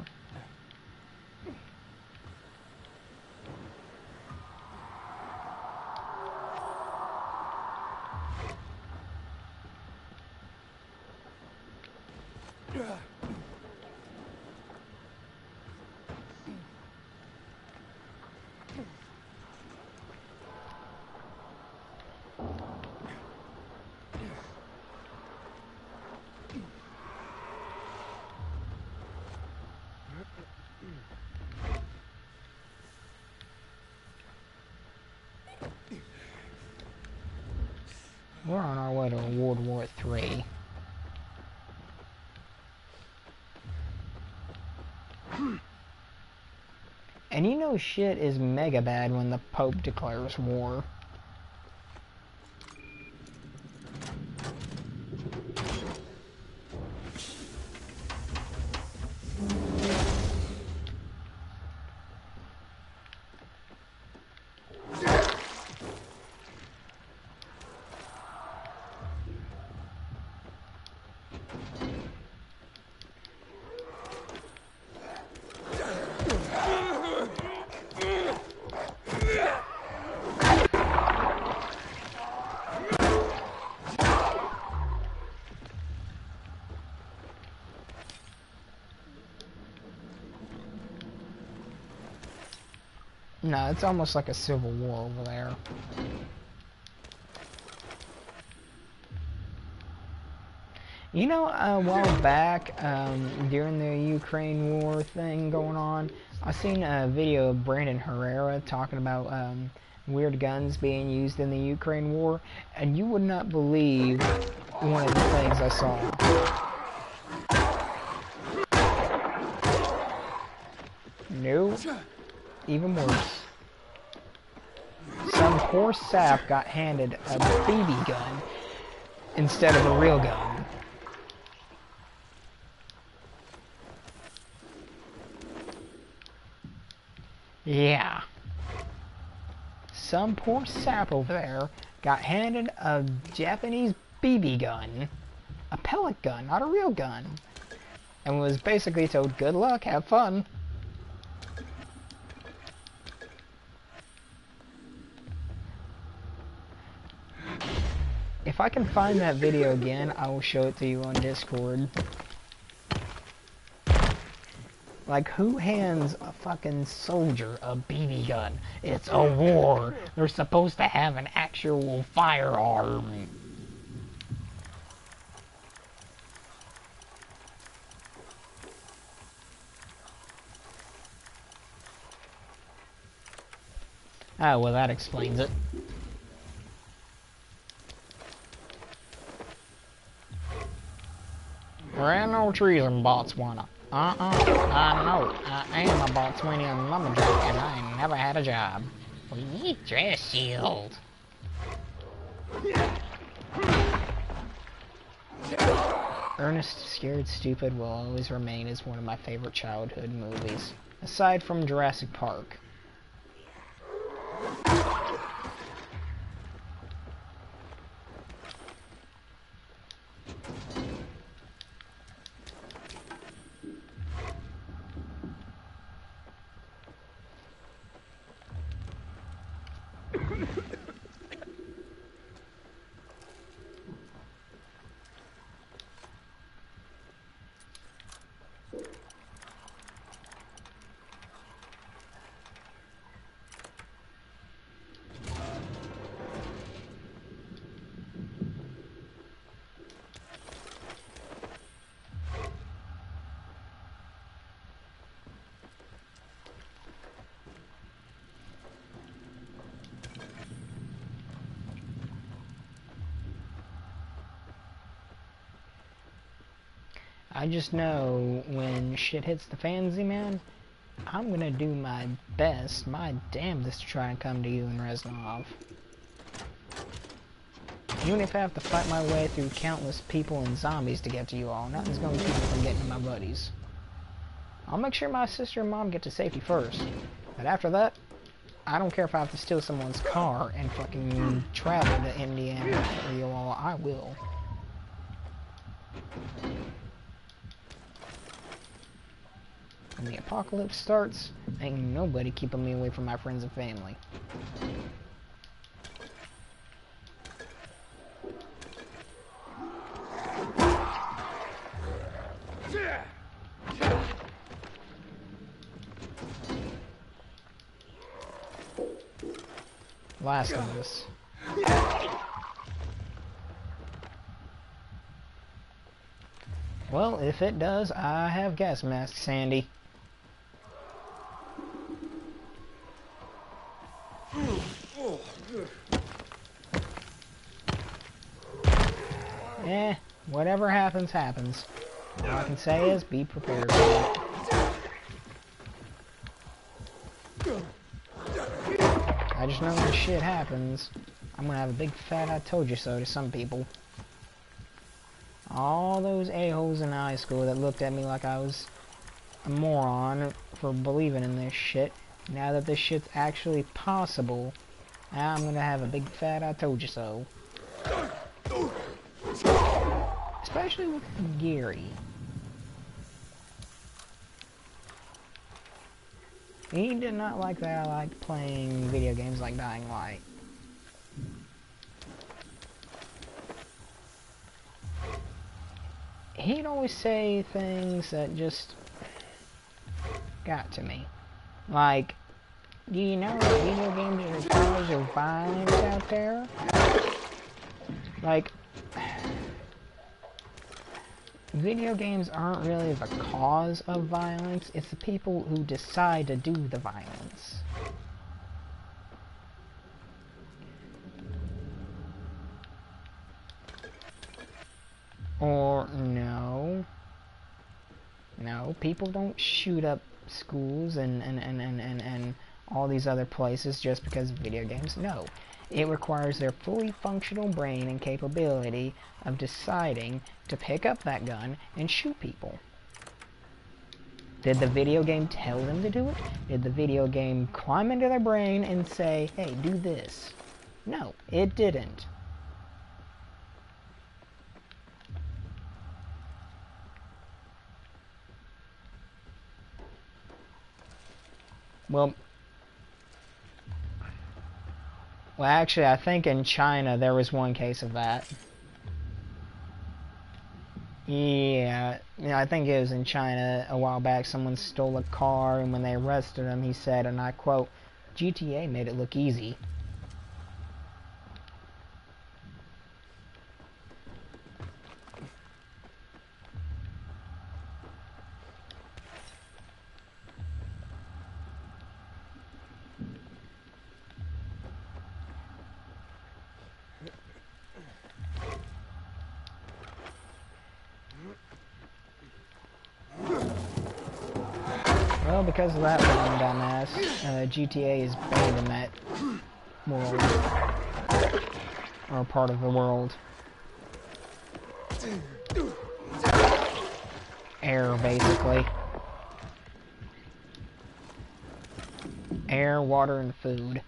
We're on our way to World War III. And you know shit is mega bad when the Pope declares war. No, it's almost like a civil war over there. You know, a while back, during the Ukraine war thing going on, I seen a video of Brandon Herrera talking about weird guns being used in the Ukraine war, and you would not believe one of the things I saw. No, even worse. Some poor sap got handed a BB gun instead of a real gun. Yeah. Some poor sap over there got handed a Japanese BB gun. A pellet gun, not a real gun. And was basically told, good luck, have fun. If I can find that video again, I will show it to you on Discord. Like, who hands a fucking soldier a BB gun? It's a war. They're supposed to have an actual firearm. Oh, well, that explains it. There ain't no trees in Botswana. I know. I am a Botswanian lumberjack and I never had a job. We need dress shield. Ernest Scared Stupid will always remain as one of my favorite childhood movies, aside from Jurassic Park. I just know when shit hits the fan, Z-Man, I'm gonna do my best, my damnedest to try and come to you in Reznov. Even if I have to fight my way through countless people and zombies to get to you all, nothing's gonna keep me from getting to my buddies. I'll make sure my sister and mom get to safety first, but after that, I don't care if I have to steal someone's car and fucking travel to Indiana for you all, I will. When the apocalypse starts, ain't nobody keeping me away from my friends and family. Last of this. Well, if it does, I have gas masks handy. Whatever happens, happens. All I can say is be prepared for it. I just know when shit happens, I'm gonna have a big fat I told you so to some people. All those a-holes in high school that looked at me like I was a moron for believing in this shit, now that this shit's actually possible, I'm gonna have a big fat I told you so. Especially with Gary. He did not like that I liked playing video games like Dying Light. He'd always say things that just got to me. Like, do you know that video games are cause of violence out there? Like, video games aren't really the cause of violence, it's the people who decide to do the violence. Or, no, people don't shoot up schools and all these other places just because of video games. No. It requires their fully functional brain and capability of deciding to pick up that gun and shoot people. Did the video game tell them to do it? Did the video game climb into their brain and say, hey, do this? No, it didn't. Well, actually, I think in China there was one case of that. Yeah, I think it was in China a while back. Someone stole a car, and when they arrested him, he said, and I quote, GTA made it look easy. Well, because of that one dumbass, GTA is banned in that world. Or part of the world. Air, basically. Air, water, and food.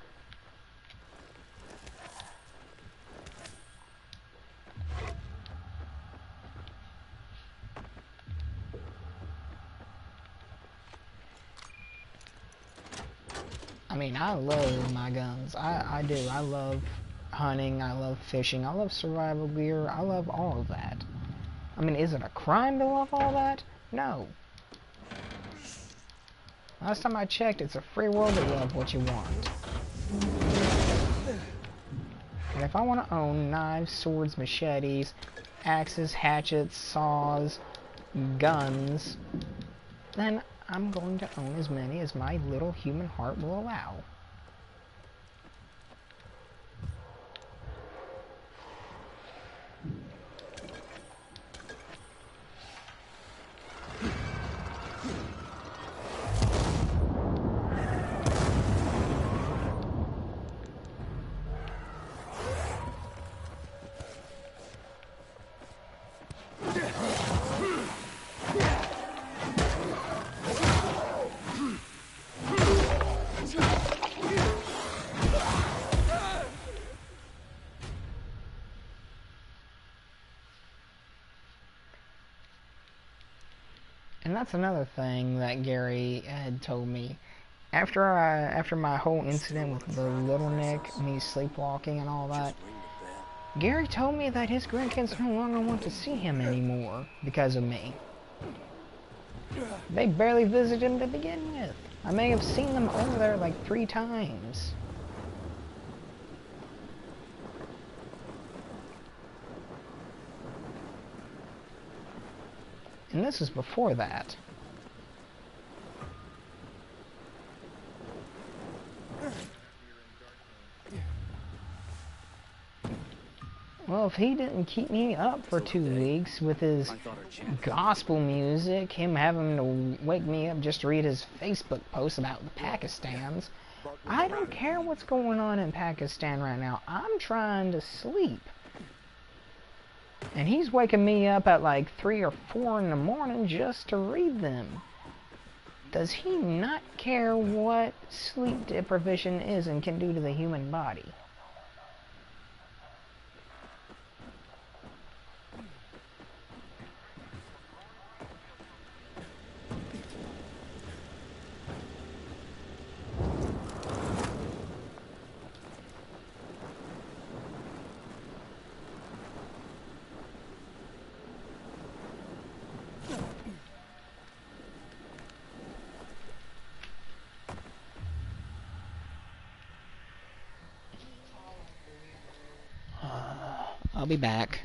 I mean, I love my guns. I do. I love hunting. I love fishing. I love survival gear. I love all of that. I mean, is it a crime to love all that? No. Last time I checked, it's a free world to love what you want. And if I want to own knives, swords, machetes, axes, hatchets, saws, guns, then I'm going to own as many as my little human heart will allow. And that's another thing that Gary had told me. After my whole incident with the little Nick, me sleepwalking and all that, Gary told me that his grandkids no longer want to see him anymore because of me. They barely visited him to begin with. I may have seen them over there like 3 times. And this was before that. Well, if he didn't keep me up for 2 weeks with his gospel music, him having to wake me up just to read his Facebook posts about the Pakistans, I don't care what's going on in Pakistan right now. I'm trying to sleep. And he's waking me up at like 3 or 4 in the morning just to read them. Does he not care what sleep deprivation is and can do to the human body? I'll be back.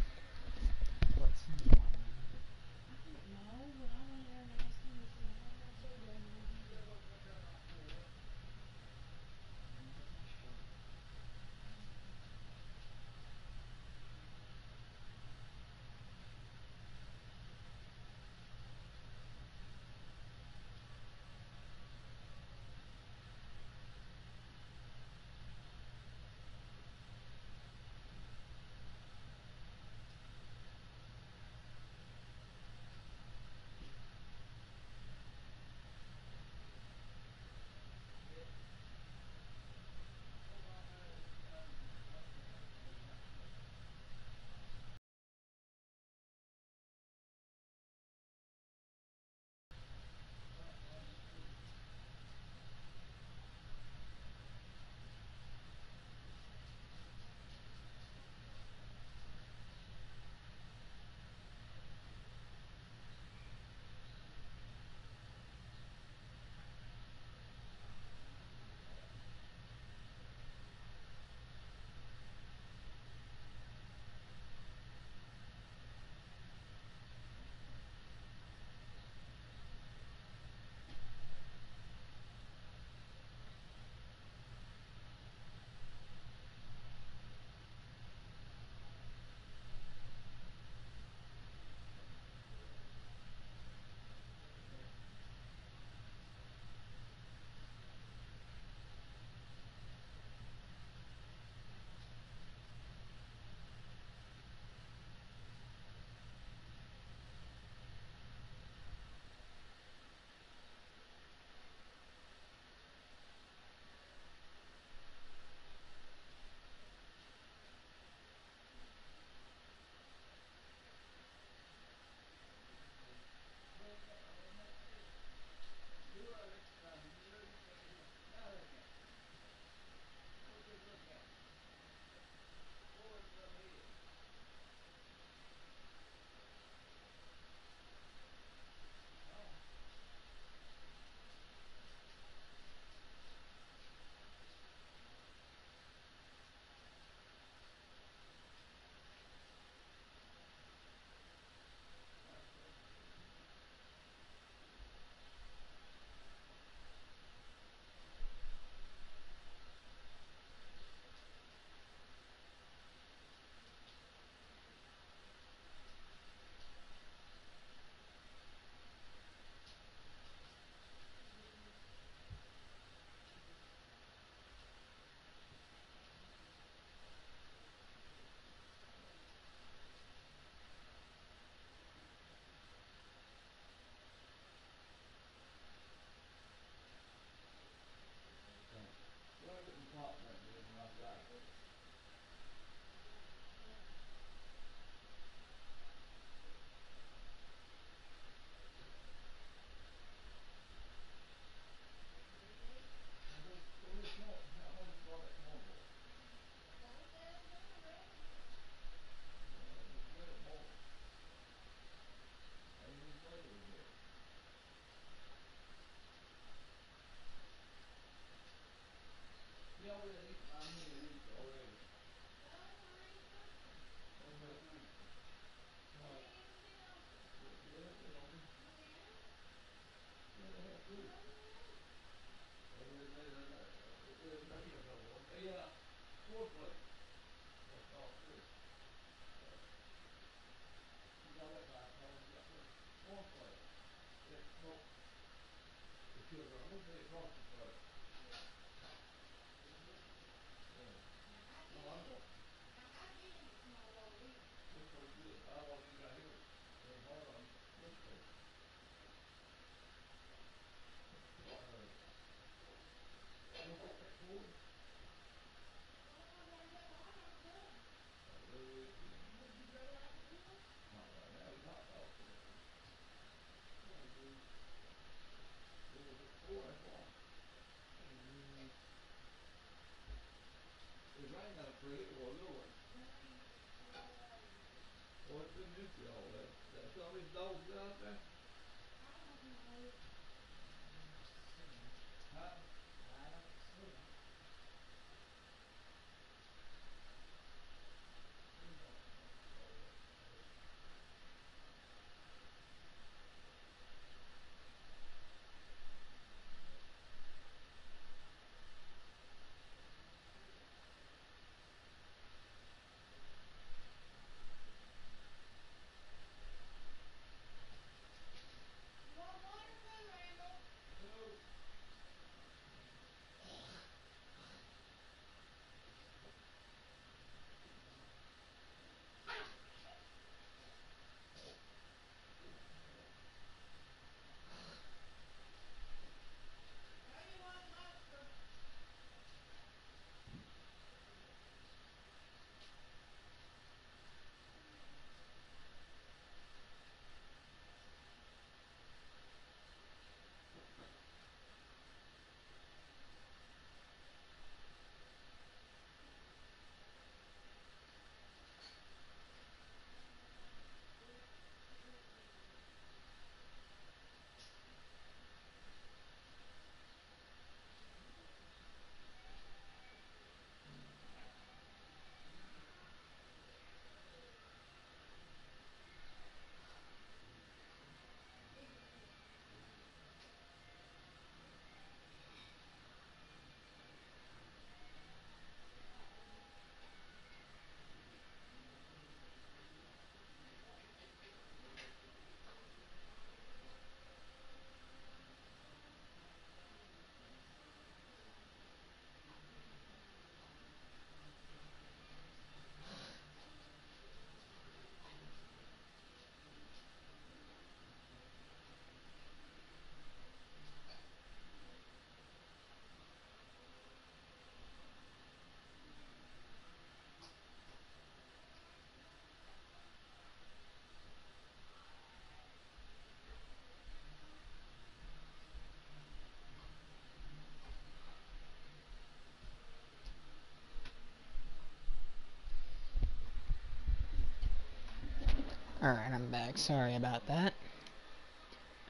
Alright, I'm back. Sorry about that.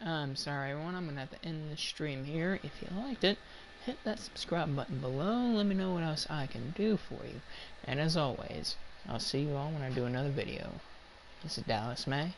I'm sorry, everyone. I'm gonna have to end the stream here. If you liked it, hit that subscribe button below. Let me know what else I can do for you. And as always, I'll see you all when I do another video. This is Dallas May.